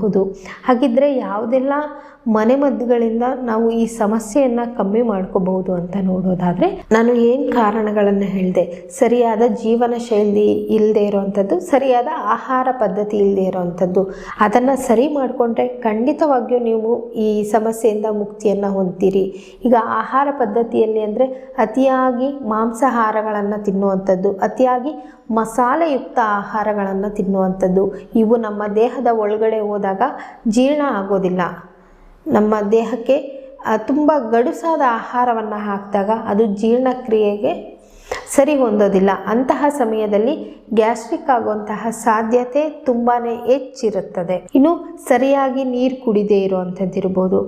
ಮಾಡಬಹುದು. ಹಾಗಿದ್ದರೆ ಯಾವುದೆಲ್ಲ ಮನೆಮದ್ದುಗಳಿಂದ ನಾವು ಈ ಸಮಸ್ಯೆಯನ್ನು ಕಮ್ಮಿ ಮಾಡ್ಕೋಬಹುದು ಅಂತ ನೋಡೋದಾದರೆ, ನಾನು ಏನು ಕಾರಣಗಳನ್ನು ಹೇಳಿದೆ, ಸರಿಯಾದ ಜೀವನ ಶೈಲಿ ಇಲ್ಲದೆ ಇರೋವಂಥದ್ದು, ಸರಿಯಾದ ಆಹಾರ ಪದ್ಧತಿ ಇಲ್ಲದೆ ಇರೋವಂಥದ್ದು, ಅದನ್ನು ಸರಿ ಮಾಡಿಕೊಂಡ್ರೆ ಖಂಡಿತವಾಗಿಯೂ ನೀವು ಈ ಸಮಸ್ಯೆಯಿಂದ ಮುಕ್ತಿಯನ್ನು ಹೊಂದ್ತೀರಿ. ಈಗ ಆಹಾರ ಪದ್ಧತಿಯಲ್ಲಿ ಅಂದರೆ ಅತಿಯಾಗಿ ಮಾಂಸಾಹಾರಗಳನ್ನು ತಿನ್ನುವಂಥದ್ದು, ಅತಿಯಾಗಿ ಮಸಾಲೆಯುಕ್ತ ಆಹಾರಗಳನ್ನು ತಿನ್ನುವಂಥದ್ದು, ಇವು ನಮ್ಮ ದೇಹದ ಒಳಗಡೆ ಹೋದಾಗ ಜೀರ್ಣ ಆಗೋದಿಲ್ಲ. ನಮ್ಮ ದೇಹಕ್ಕೆ ತುಂಬ ಗಡುಸಾದ ಆಹಾರವನ್ನು ಹಾಕಿದಾಗ ಅದು ಜೀರ್ಣಕ್ರಿಯೆಗೆ ಸರಿ ಹೊಂದೋದಿಲ್ಲ. ಅಂತಹ ಸಮಯದಲ್ಲಿ ಗ್ಯಾಸ್ಟ್ರಿಕ್ ಆಗುವಂತಹ ಸಾಧ್ಯತೆ ತುಂಬಾ ಹೆಚ್ಚಿರುತ್ತದೆ. ಇನ್ನು ಸರಿಯಾಗಿ ನೀರು ಕುಡಿದೇ ಇರುವಂಥದ್ದು ಇರ್ಬೋದು,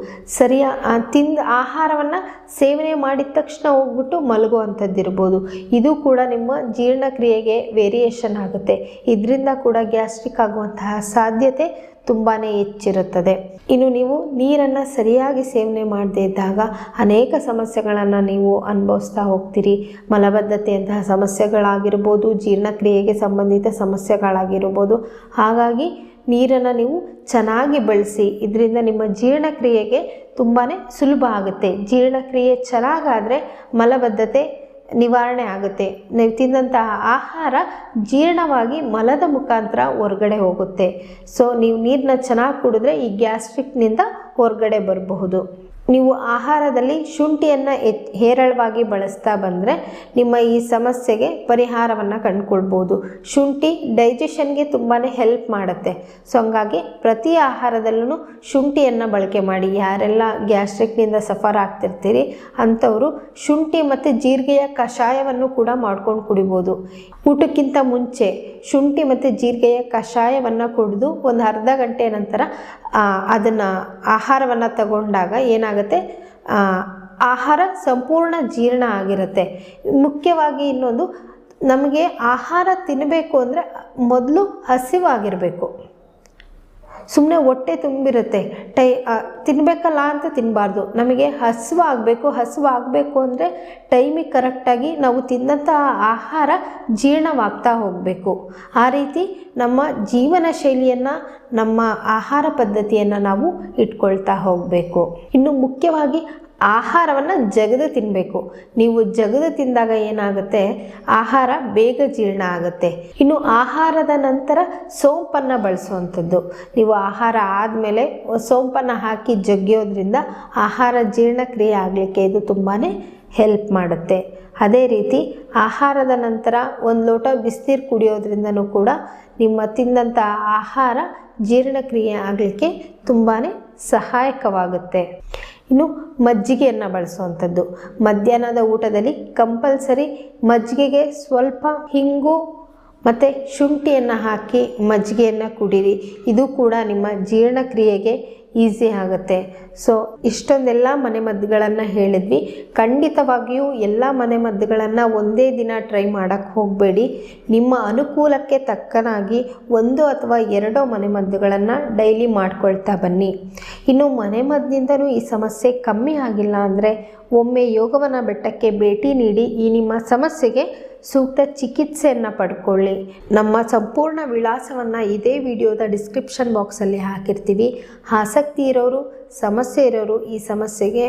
ತಿಂದ ಆಹಾರವನ್ನು ಸೇವನೆ ಮಾಡಿದ ತಕ್ಷಣ ಹೋಗ್ಬಿಟ್ಟು ಮಲಗುವಂಥದ್ದು ಇರ್ಬೋದು, ಇದು ಕೂಡ ನಿಮ್ಮ ಜೀರ್ಣಕ್ರಿಯೆಗೆ ವೇರಿಯೇಷನ್ ಆಗುತ್ತೆ. ಇದರಿಂದ ಕೂಡ ಗ್ಯಾಸ್ಟ್ರಿಕ್ ಆಗುವಂತಹ ಸಾಧ್ಯತೆ ತುಂಬಾ ಹೆಚ್ಚಿರುತ್ತದೆ. ಇನ್ನು ನೀವು ನೀರನ್ನು ಸರಿಯಾಗಿ ಸೇವನೆ ಮಾಡದೇ ಇದ್ದಾಗ ಅನೇಕ ಸಮಸ್ಯೆಗಳನ್ನು ನೀವು ಅನುಭವಿಸ್ತಾ ಹೋಗ್ತೀರಿ. ಮಲಬದ್ಧತೆಯಂತಹ ಸಮಸ್ಯೆಗಳಾಗಿರ್ಬೋದು, ಜೀರ್ಣಕ್ರಿಯೆಗೆ ಸಂಬಂಧಿತ ಸಮಸ್ಯೆಗಳಾಗಿರ್ಬೋದು. ಹಾಗಾಗಿ ನೀರನ್ನು ನೀವು ಚೆನ್ನಾಗಿ ಬಳಸಿ. ಇದರಿಂದ ನಿಮ್ಮ ಜೀರ್ಣಕ್ರಿಯೆಗೆ ತುಂಬಾ ಸುಲಭ ಆಗುತ್ತೆ. ಜೀರ್ಣಕ್ರಿಯೆ ಚೆನ್ನಾಗಾದರೆ ಮಲಬದ್ಧತೆ ನಿವಾರಣೆ ಆಗುತ್ತೆ. ನೀವು ತಿಂದಂತಹ ಆಹಾರ ಜೀರ್ಣವಾಗಿ ಮಲದ ಮುಖಾಂತರ ಹೊರಗಡೆ ಹೋಗುತ್ತೆ. ಸೊ ನೀವು ನೀರನ್ನ ಚೆನ್ನಾಗಿ ಕುಡಿದ್ರೆ ಈ ಗ್ಯಾಸ್ಟ್ರಿಕ್ನಿಂದ ಹೊರಗಡೆ ಬರಬಹುದು. ನೀವು ಆಹಾರದಲ್ಲಿ ಶುಂಠಿಯನ್ನು ಹೇರಳವಾಗಿ ಬಳಸ್ತಾ ಬಂದರೆ ನಿಮ್ಮ ಈ ಸಮಸ್ಯೆಗೆ ಪರಿಹಾರವನ್ನು ಕಂಡುಕೊಳ್ಬೋದು. ಶುಂಠಿ ಡೈಜೆಷನ್ಗೆ ತುಂಬಾ ಹೆಲ್ಪ್ ಮಾಡುತ್ತೆ. ಸೊ ಹಂಗಾಗಿ ಪ್ರತಿ ಆಹಾರದಲ್ಲೂ ಶುಂಠಿಯನ್ನು ಬಳಕೆ ಮಾಡಿ. ಯಾರೆಲ್ಲ ಗ್ಯಾಸ್ಟ್ರಿಕ್ನಿಂದ ಸಫರ್ ಆಗ್ತಿರ್ತೀರಿ ಅಂಥವರು ಶುಂಠಿ ಮತ್ತು ಜೀರಿಗೆಯ ಕಷಾಯವನ್ನು ಕೂಡ ಮಾಡ್ಕೊಂಡು ಕುಡಿಬೋದು. ಊಟಕ್ಕಿಂತ ಮುಂಚೆ ಶುಂಠಿ ಮತ್ತು ಜೀರಿಗೆಯ ಕಷಾಯವನ್ನು ಕುಡಿದು ಒಂದು ಅರ್ಧ ಗಂಟೆ ನಂತರ ಅದನ್ನು ಆಹಾರವನ್ನು ತಗೊಂಡಾಗ ಏನಾಗುತ್ತೆ, ಆಹಾರ ಸಂಪೂರ್ಣ ಜೀರ್ಣ ಆಗಿರುತ್ತೆ. ಮುಖ್ಯವಾಗಿ ಇನ್ನೊಂದು, ನಮಗೆ ಆಹಾರ ತಿನ್ನಬೇಕು ಅಂದರೆ ಮೊದಲು ಹಸಿವಾಗಿರಬೇಕು. ಸುಮ್ಮನೆ ಹೊಟ್ಟೆ ತುಂಬಿರುತ್ತೆ, ತಿನ್ನಬೇಕಲ್ಲ ಅಂತ ತಿನ್ನಬಾರ್ದು. ನಮಗೆ ಹಸಿವಾಗಬೇಕು ಅಂದರೆ ಟೈಮಿಗೆ ಕರೆಕ್ಟಾಗಿ ನಾವು ತಿಂದಂಥ ಆಹಾರ ಜೀರ್ಣವಾಗ್ತಾ ಹೋಗಬೇಕು. ಆ ರೀತಿ ನಮ್ಮ ಜೀವನ ಶೈಲಿಯನ್ನು, ನಮ್ಮ ಆಹಾರ ಪದ್ಧತಿಯನ್ನು ನಾವು ಇಟ್ಕೊಳ್ತಾ ಹೋಗಬೇಕು. ಇನ್ನು ಮುಖ್ಯವಾಗಿ ಆಹಾರವನ್ನು ಜಗದು ತಿನ್ನಬೇಕು. ನೀವು ಜಗದು ತಿಂದಾಗ ಏನಾಗುತ್ತೆ, ಆಹಾರ ಬೇಗ ಜೀರ್ಣ ಆಗುತ್ತೆ. ಇನ್ನು ಆಹಾರದ ನಂತರ ಸೋಂಪನ್ನು ಬಳಸುವಂಥದ್ದು. ನೀವು ಆಹಾರ ಆದಮೇಲೆ ಸೋಂಪನ್ನು ಹಾಕಿ ಜಗ್ಗಿಯೋದ್ರಿಂದ ಆಹಾರ ಜೀರ್ಣಕ್ರಿಯೆ ಆಗಲಿಕ್ಕೆ ಇದು ತುಂಬಾ ಹೆಲ್ಪ್ ಮಾಡುತ್ತೆ. ಅದೇ ರೀತಿ ಆಹಾರದ ನಂತರ ಒಂದು ಲೋಟ ಬಿಸಿನೀರು ಕುಡಿಯೋದ್ರಿಂದನೂ ಕೂಡ ನಿಮ್ಮ ತಿಂದಂಥ ಆಹಾರ ಜೀರ್ಣಕ್ರಿಯೆ ಆಗಲಿಕ್ಕೆ ತುಂಬಾ ಸಹಾಯಕವಾಗುತ್ತೆ. ಇನ್ನು ಮಜ್ಜಿಗೆಯನ್ನು ಬಳಸುವಂಥದ್ದು. ಮಧ್ಯಾಹ್ನದ ಊಟದಲ್ಲಿ ಕಂಪಲ್ಸರಿ ಮಜ್ಜಿಗೆಗೆ ಸ್ವಲ್ಪ ಹಿಂಗು ಮತ್ತು ಶುಂಠಿಯನ್ನು ಹಾಕಿ ಮಜ್ಜಿಗೆಯನ್ನು ಕುಡೀರಿ. ಇದು ಕೂಡ ನಿಮ್ಮ ಜೀರ್ಣಕ್ರಿಯೆಗೆ ಈಸಿ ಆಗುತ್ತೆ. ಸೊ ಇಷ್ಟೊಂದೆಲ್ಲ ಮನೆಮದ್ದುಗಳನ್ನು ಹೇಳಿದ್ವಿ. ಖಂಡಿತವಾಗಿಯೂ ಎಲ್ಲ ಮನೆಮದ್ದುಗಳನ್ನು ಒಂದೇ ದಿನ ಟ್ರೈ ಮಾಡೋಕ್ಕೆ ಹೋಗಬೇಡಿ. ನಿಮ್ಮ ಅನುಕೂಲಕ್ಕೆ ತಕ್ಕನಾಗಿ 1 ಅಥವಾ 2 ಮನೆಮದ್ದುಗಳನ್ನು ಡೈಲಿ ಮಾಡ್ಕೊಳ್ತಾ ಬನ್ನಿ. ಇನ್ನು ಮನೆಮದ್ದಿನಿಂದಲೂ ಈ ಸಮಸ್ಯೆ ಕಮ್ಮಿ ಆಗಿಲ್ಲ ಅಂದರೆ ಒಮ್ಮೆ ಯೋಗವನ ಬೆಟ್ಟಕ್ಕೆ ಭೇಟಿ ನೀಡಿ ಈ ನಿಮ್ಮ ಸಮಸ್ಯೆಗೆ ಸೂಕ್ತ ಚಿಕಿತ್ಸೆಯನ್ನು ಪಡ್ಕೊಳ್ಳಿ. ನಮ್ಮ ಸಂಪೂರ್ಣ ವಿಳಾಸವನ್ನು ಇದೇ ವಿಡಿಯೋದ ಡಿಸ್ಕ್ರಿಪ್ಷನ್ ಬಾಕ್ಸಲ್ಲಿ ಹಾಕಿರ್ತೀವಿ. ಆಸಕ್ತಿ ಇರೋರು, ಸಮಸ್ಯೆ ಇರೋರು ಈ ಸಮಸ್ಯೆಗೆ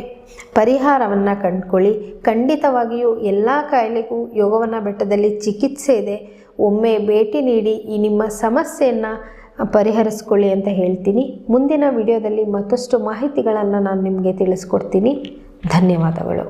ಪರಿಹಾರವನ್ನು ಕಂಡುಕೊಳ್ಳಿ. ಖಂಡಿತವಾಗಿಯೂ ಎಲ್ಲ ಕಾಯಿಲೆಗೂ ಯೋಗವನ ಬೆಟ್ಟದಲ್ಲಿ ಚಿಕಿತ್ಸೆ ಇದೆ. ಒಮ್ಮೆ ಭೇಟಿ ನೀಡಿ ಈ ನಿಮ್ಮ ಸಮಸ್ಯೆಯನ್ನು ಪರಿಹರಿಸ್ಕೊಳ್ಳಿ ಅಂತ ಹೇಳ್ತೀನಿ. ಮುಂದಿನ ವಿಡಿಯೋದಲ್ಲಿ ಮತ್ತಷ್ಟು ಮಾಹಿತಿಗಳನ್ನು ನಾನು ನಿಮಗೆ ತಿಳಿಸ್ಕೊಡ್ತೀನಿ. ಧನ್ಯವಾದಗಳು.